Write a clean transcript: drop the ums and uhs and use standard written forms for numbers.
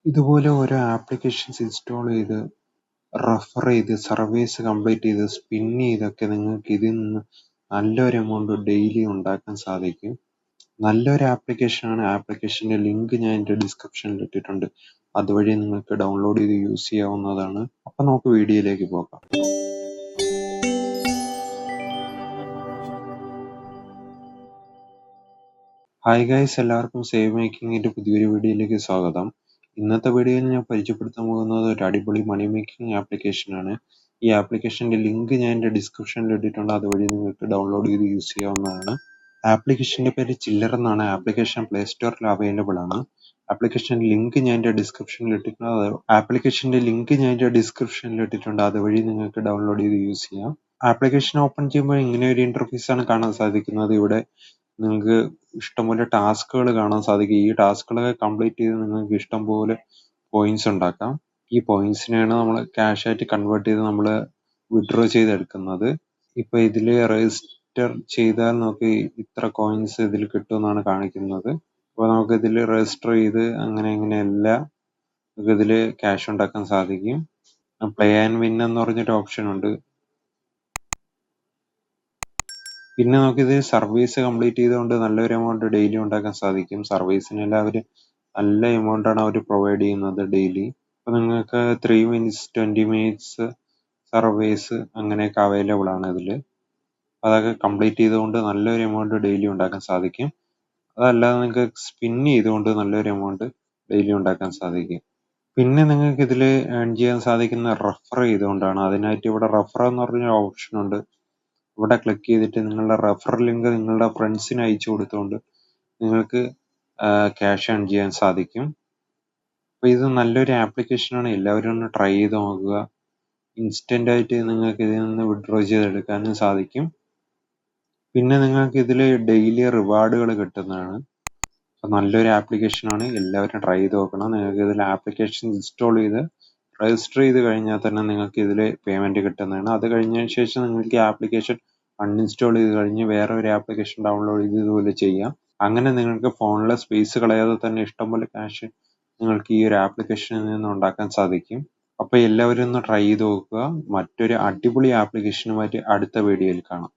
ഇതുപോലെ ഓരോ applications install ചെയ്ത് റെഫർ ചെയ്ത് സർവീസ് കംപ്ലീറ്റ് ചെയ്ത് സ്പിൻ ചെയ്തൊക്കെ നിങ്ങൾക്ക് ഇതിൽ നിന്ന് നല്ലൊരു എമൗണ്ട് ഡെയിലി ഉണ്ടാക്കാൻ സാധിക്കും. നല്ലൊരു ആപ്ലിക്കേഷനാണ്. ആപ്ലിക്കേഷൻ്റെ ലിങ്ക് ഞാൻ എൻ്റെ ഡിസ്ക്രിപ്ഷനിൽ ഇട്ടിട്ടുണ്ട്. അതുവഴി നിങ്ങൾക്ക് ഡൗൺലോഡ് ചെയ്ത് യൂസ് ചെയ്യാവുന്നതാണ്. അപ്പം നമുക്ക് വീഡിയോയിലേക്ക് പോകാം. ഹായ് ഗൈസ്, എല്ലാവർക്കും സേവ് മേക്കിങ്ങിൻ്റെ പുതിയൊരു വീഡിയോയിലേക്ക് സ്വാഗതം. ഇന്നത്തെ വീഡിയോയിൽ ഞാൻ പരിചയപ്പെടുത്താൻ പോകുന്നത് ഒരു അടിപൊളി മണി മേക്കിംഗ് ആപ്ലിക്കേഷനാണ്. ഈ ആപ്ലിക്കേഷൻ്റെ ലിങ്ക് ഞാൻ എൻ്റെ ഡിസ്ക്രിപ്ഷനിൽ ഇട്ടിട്ടുണ്ട്. അതുവഴി നിങ്ങൾക്ക് ഡൗൺലോഡ് ചെയ്ത് യൂസ് ചെയ്യാവുന്നതാണ്. ആപ്ലിക്കേഷൻ്റെ പേര് ചില്ലർ എന്നാണ്. ആപ്ലിക്കേഷൻ പ്ലേ സ്റ്റോറിൽ അവൈലബിൾ ആണ്. ആപ്ലിക്കേഷൻ്റെ ലിങ്ക് ഞാൻ എൻ്റെ ഡിസ്ക്രിപ്ഷനിൽ ഇട്ടിട്ടുണ്ട്. അതുവഴി നിങ്ങൾക്ക് ഡൗൺലോഡ് ചെയ്ത് യൂസ് ചെയ്യാം. ആപ്ലിക്കേഷൻ ഓപ്പൺ ചെയ്യുമ്പോൾ ഇങ്ങനെ ഒരു ഇന്റർഫേസ് ആണ് കാണാൻ സാധിക്കുന്നത്. ഇവിടെ നിങ്ങൾക്ക് ഇഷ്ടംപോലെ ടാസ്കുകൾ കാണാൻ സാധിക്കും. ഈ ടാസ്കുകളൊക്കെ കംപ്ലീറ്റ് ചെയ്ത് നിങ്ങൾക്ക് ഇഷ്ടംപോലെ പോയിന്റ്സ് ഉണ്ടാക്കാം. ഈ പോയിന്റ്സിനെയാണ് നമ്മൾ ക്യാഷ് ആയിട്ട് കൺവേർട്ട് ചെയ്ത് നമ്മൾ വിഡ്രോ ചെയ്തെടുക്കുന്നത്. ഇപ്പൊ ഇതിൽ രജിസ്റ്റർ ചെയ്താൽ നമുക്ക് ഇത്ര കോയിൻസ് ഇതിൽ കിട്ടുമെന്നാണ് കാണിക്കുന്നത്. അപ്പോൾ നമുക്ക് ഇതിൽ രജിസ്റ്റർ ചെയ്ത് അങ്ങനെയെല്ലാം നമുക്ക് ഇതിൽ ക്യാഷ് ഉണ്ടാക്കാൻ സാധിക്കും. പ്ലേ ആൻഡ് വിൻ എന്ന് പറഞ്ഞൊരു ഓപ്ഷൻ ഉണ്ട്. പിന്നെ നമുക്കിത് സർവീസ് കംപ്ലീറ്റ് ചെയ്തുകൊണ്ട് നല്ലൊരു എമൗണ്ട് ഡെയിലി ഉണ്ടാക്കാൻ സാധിക്കും. സർവീസിനെല്ലാം അവർ നല്ല എമൗണ്ടാണ് അവർ പ്രൊവൈഡ് ചെയ്യുന്നത് ഡെയിലി. അപ്പോൾ നിങ്ങൾക്ക് 3 minutes 20 minutes സർവീസ് അങ്ങനെയൊക്കെ അവൈലബിൾ ആണ് ഇതിൽ. അതൊക്കെ കംപ്ലീറ്റ് ചെയ്തുകൊണ്ട് നല്ലൊരു എമൗണ്ട് ഡെയിലി ഉണ്ടാക്കാൻ സാധിക്കും. അതല്ലാതെ നിങ്ങൾക്ക് സ്പിൻ ചെയ്തുകൊണ്ട് നല്ലൊരു എമൗണ്ട് ഡെയിലി ഉണ്ടാക്കാൻ സാധിക്കും. പിന്നെ നിങ്ങൾക്ക് ഇതിൽ ഏൺ ചെയ്യാൻ സാധിക്കുന്ന റെഫർ ചെയ്തുകൊണ്ടാണ്. അതിനായിട്ട് ഇവിടെ റെഫർ എന്ന് പറഞ്ഞൊരു ഓപ്ഷൻ ഉണ്ട്. ഇവിടെ ക്ലിക്ക് ചെയ്തിട്ട് നിങ്ങളുടെ റെഫർ ലിങ്ക് നിങ്ങളുടെ ഫ്രണ്ട്സിന് അയച്ചു കൊടുത്തുകൊണ്ട് നിങ്ങൾക്ക് ക്യാഷ് ഏൺ ചെയ്യാൻ സാധിക്കും. അപ്പോൾ ഇത് നല്ലൊരു ആപ്ലിക്കേഷനാണ്. എല്ലാവരും ഒന്ന് ട്രൈ ചെയ്ത് നോക്കുക. ഇൻസ്റ്റൻ്റ് ആയിട്ട് നിങ്ങൾക്ക് ഇതിൽ നിന്ന് വിഡ്രോ ചെയ്തെടുക്കാനും സാധിക്കും. പിന്നെ നിങ്ങൾക്ക് ഇതിൽ ഡെയിലി റിവാർഡുകൾ കിട്ടുന്നതാണ്. അപ്പോൾ നല്ലൊരു ആപ്ലിക്കേഷനാണ്. എല്ലാവരും ട്രൈ ചെയ്ത് നോക്കണം. നിങ്ങൾക്ക് ഇതിൽ ആപ്ലിക്കേഷൻ ഇൻസ്റ്റാൾ ചെയ്ത് രജിസ്റ്റർ ചെയ്ത് കഴിഞ്ഞാൽ തന്നെ നിങ്ങൾക്ക് ഇതിൽ പേയ്മെൻറ്റ് കിട്ടുന്നതാണ്. അത് കഴിഞ്ഞതിന് ശേഷം നിങ്ങൾക്ക് ഈ ആപ്ലിക്കേഷൻ അൺഇൻസ്റ്റാൾ ചെയ്ത് കഴിഞ്ഞ് വേറെ ഒരു ആപ്ലിക്കേഷൻ ഡൗൺലോഡ് ചെയ്ത് ഇതുപോലെ ചെയ്യാം. അങ്ങനെ നിങ്ങൾക്ക് ഫോണിലെ സ്പേസ് കളയാതെ തന്നെ ഇഷ്ടംപോലെ ക്യാഷ് നിങ്ങൾക്ക് ഈ ഒരു ആപ്ലിക്കേഷനിൽ നിന്ന് ഉണ്ടാക്കാൻ സാധിക്കും. അപ്പോൾ എല്ലാവരും ഒന്ന് ട്രൈ ചെയ്ത് നോക്കുക. മറ്റൊരു അടിപൊളി ആപ്ലിക്കേഷനുമായിട്ട് അടുത്ത വീഡിയോയിൽ കാണാം.